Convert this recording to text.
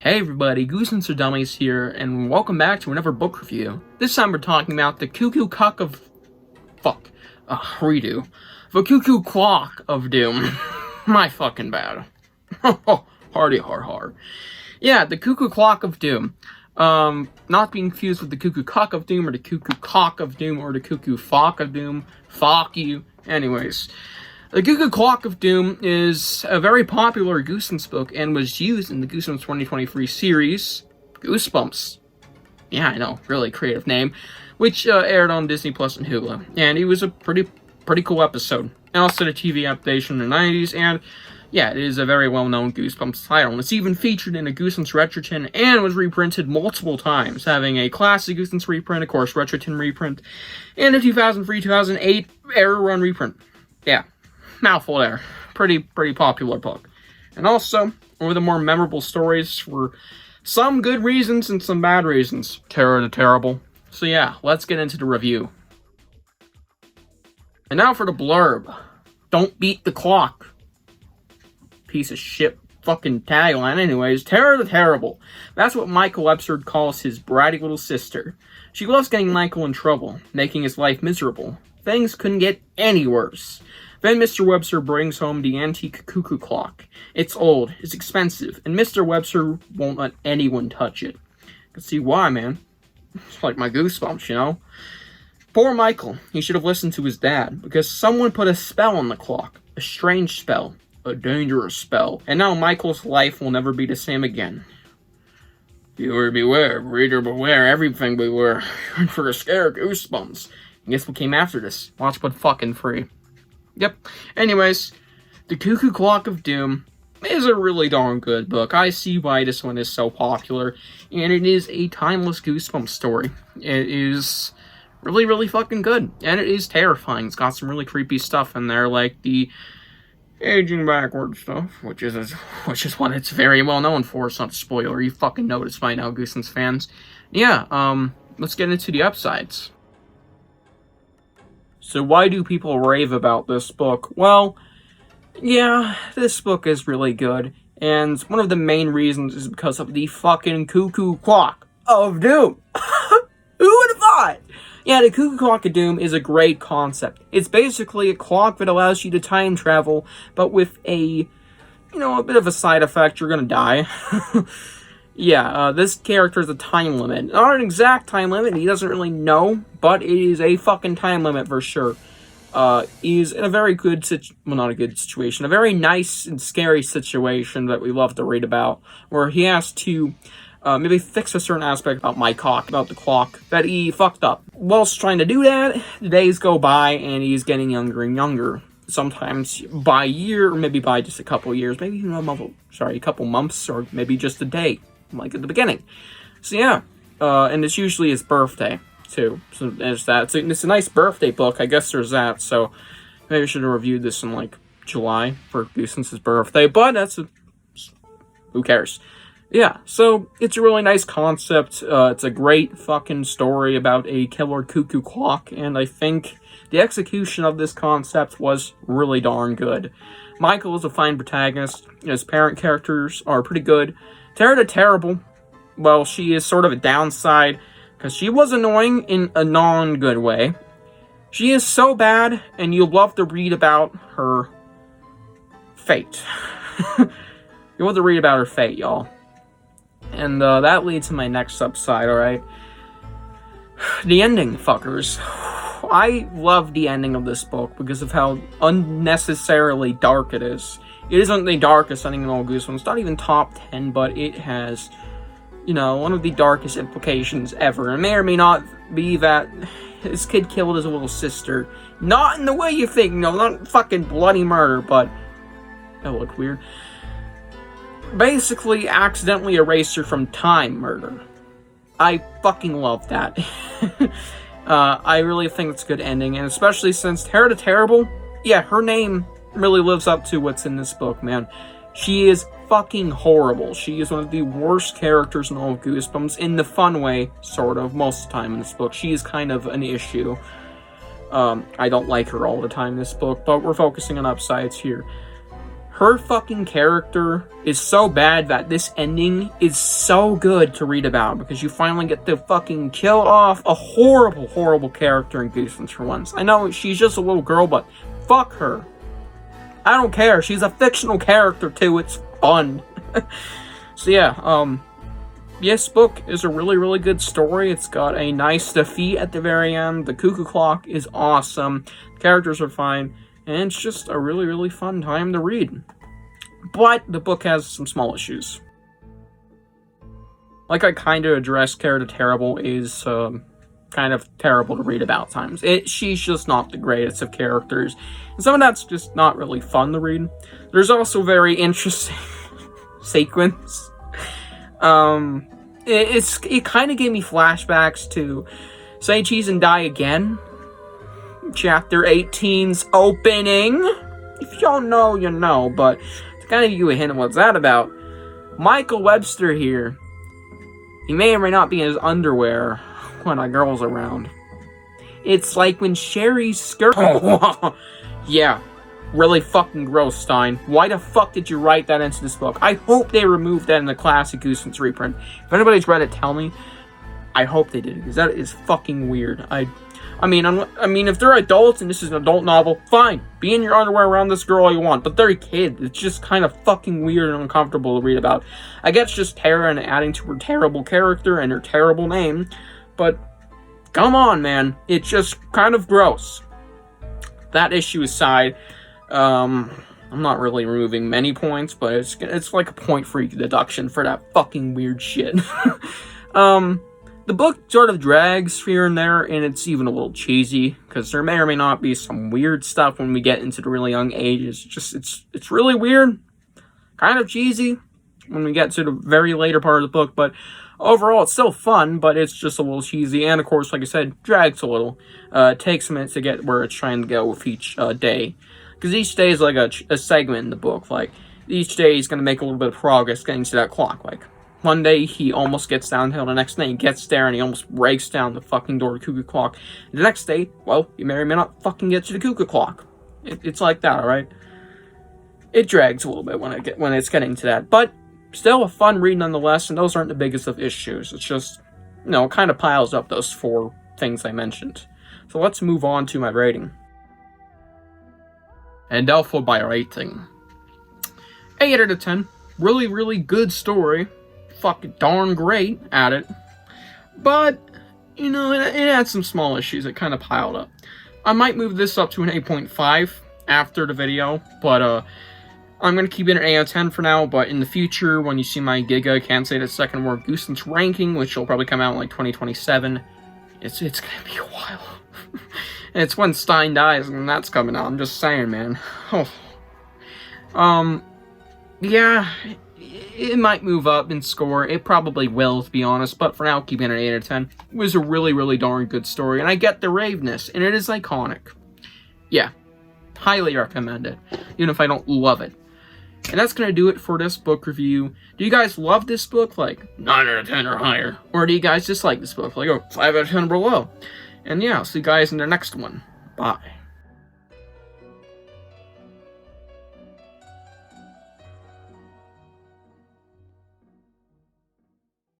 Hey everybody, Goosebumps or Dummies here, and welcome back to another book review. This time we're talking about the Cuckoo Cock of... redo. The Cuckoo Clock of Doom. My fucking bad. Hardy har har. Yeah, the Cuckoo Clock of Doom. Not being confused with the Cuckoo Cock of Doom, or the Cuckoo Cock of Doom, or the Cuckoo Flock of Doom. Fuck you. Anyways. The Cuckoo Clock of Doom is a very popular Goosebumps book and was used in the Goosebumps 2023 series, Goosebumps. Yeah, I know, really creative name, which aired on Disney Plus and Hulu. And it was a pretty cool episode. And also the TV adaptation in the 90s, and yeah, it is a very well-known Goosebumps title. And it's even featured in a Goosebumps Retrotin and was reprinted multiple times, having a classic Goosebumps reprint, of course, Retrotin reprint, and a 2003-2008 Error Run reprint. Yeah. Mouthful there. Pretty popular book. And also, one of the more memorable stories for some good reasons and some bad reasons. Terror the Terrible. So yeah, let's get into the review. And now for the blurb. Don't beat the clock. Piece of shit fucking tagline anyways. Terror the Terrible. That's what Michael Webster calls his bratty little sister. She loves getting Michael in trouble, making his life miserable. Things couldn't get any worse. Then Mr. Webster brings home the antique cuckoo clock. It's old, it's expensive, and Mr. Webster won't let anyone touch it. I can see why, man. It's like my goosebumps, you know? Poor Michael. He should have listened to his dad, because someone put a spell on the clock. A strange spell. A dangerous spell. And now Michael's life will never be the same again. Viewer beware, reader beware, everything beware. For a scare, goosebumps. And guess what came after this? Watch but fucking free. Yep. Anyways, The Cuckoo Clock of Doom is a really darn good book. I see why this one is so popular, and it is a timeless Goosebumps story. It is really fucking good, and it is terrifying. It's got some really creepy stuff in there, like the aging backwards stuff, which is what it's very well known for. It's not a spoiler. You fucking noticed by now, Goosebumps fans. Yeah, let's get into the upsides. So why do people rave about this book? Well, yeah, this book is really good, and one of the main reasons is because of the fucking Cuckoo Clock of Doom. Who would have thought? Yeah, the Cuckoo Clock of Doom is a great concept. It's basically a clock that allows you to time travel, but with a bit of a side effect. You're gonna die. Yeah, this character has a time limit. Not an exact time limit, he doesn't really know, but it is a fucking time limit for sure. He's in a very good not a good situation, a very nice and scary situation that we love to read about, where he has to maybe fix a certain aspect about the clock, that he fucked up. Whilst trying to do that, the days go by, and he's getting younger and younger. Sometimes by a year, or maybe by just a couple years, maybe even a couple months, or maybe just a day. Like at the beginning. So yeah, and it's usually his birthday, too. So there's that. It's a nice birthday book, I guess there's that, so maybe I should have reviewed this in, like, July for Goosebumps' birthday, but who cares? Yeah, so it's a really nice concept. It's a great fucking story about a killer cuckoo clock, and I think the execution of this concept was really darn good. Michael is a fine protagonist. His parent characters are pretty good. Terror the Terrible, well, she is sort of a downside, because she was annoying in a non-good way. She is so bad, and you'll love to read about her fate. You'll love to read about her fate, y'all. And that leads to my next upside, alright? The ending, fuckers. I love the ending of this book because of how unnecessarily dark it is. It isn't the darkest ending in all Goosebumps. It's not even top 10, but it has, one of the darkest implications ever. It may or may not be that this kid killed his little sister. Not in the way you think, not fucking bloody murder, but that looked weird. Basically, accidentally erased her from time murder. I fucking love that. I really think it's a good ending, and especially since Terror the Terrible, yeah, her name really lives up to what's in this book, man. She is fucking horrible. She is one of the worst characters in all of Goosebumps, in the fun way, sort of, most of the time in this book. She is kind of an issue. I don't like her all the time in this book, but we're focusing on upsides here. her fucking character is so bad that this ending is so good to read about, because you finally get to fucking kill off a horrible, horrible character in Goosebumps for once. I know she's just a little girl, but fuck her. I don't care. She's a fictional character too. It's fun. So yeah, this book is a really, really good story. It's got a nice defeat at the very end. The Cuckoo Clock is awesome. The characters are fine. And it's just a really, really fun time to read. But the book has some small issues. Like I kind of addressed, Cara the Terrible is kind of terrible to read about times. She's just not the greatest of characters. And some of that's just not really fun to read. There's also very interesting sequence. It kind of gave me flashbacks to Say Cheese and Die Again. Chapter 18's opening. If you don't know, you know, but to kind of give you a hint of what's that about, Michael Webster here, he may or may not be in his underwear when a girl's around. It's like when Sherry's skirt... Yeah, really fucking gross, Stine. Why the fuck did you write that into this book? I hope they removed that in the classic Goosebumps reprint. If anybody's read it, tell me. I hope they did, because that is fucking weird. I mean, if they're adults and this is an adult novel, fine. Be in your underwear around this girl all you want. But they're a kid. It's just kind of fucking weird and uncomfortable to read about. I guess just Tara and adding to her terrible character and her terrible name. But, come on, man. It's just kind of gross. That issue aside, I'm not really removing many points, but it's like a point for each deduction for that fucking weird shit. The book sort of drags here and there, and it's even a little cheesy, because there may or may not be some weird stuff when we get into the really young ages. It's really weird, kind of cheesy when we get to the very later part of the book, but overall it's still fun, but it's just a little cheesy, and of course, like I said, drags a little. It takes a minute to get where it's trying to go with each day, because each day is like a segment in the book. Like, each day he's going to make a little bit of progress getting to that clock. Like, one day he almost gets down until the next day he gets there and he almost breaks down the fucking door to the Cuckoo Clock. The next day, well, you may or may not fucking get to the Cuckoo Clock. It's like that, alright? It drags a little bit when it's getting to that, but still a fun read nonetheless, and those aren't the biggest of issues. It's just, you know, it kind of piles up those 4 things I mentioned. So let's move on to my rating. And therefore by rating, 8 out of 10. Really, really good story. Fucking darn great at it. But, you know, it had some small issues that kind of piled up. I might move this up to an 8.5 after the video, but I'm going to keep it an 8 out of 10 for now, but in the future, when you see my Giga Can't Say the Second Word Goosebumps ranking, which will probably come out in like 2027, it's going to be a while. And it's when Stine dies, and that's coming out. I'm just saying, man. Oh. Yeah, it might move up in score. It probably will, to be honest. But for now, keeping it an 8 out of 10. It was a really, really darn good story. And I get the raveness. And it is iconic. Yeah. Highly recommend it. Even if I don't love it. And that's going to do it for this book review. Do you guys love this book? Like, 9 out of 10 or higher? Or do you guys dislike this book? Like, 5 out of 10 or below? And yeah, I'll see you guys in the next one. Bye.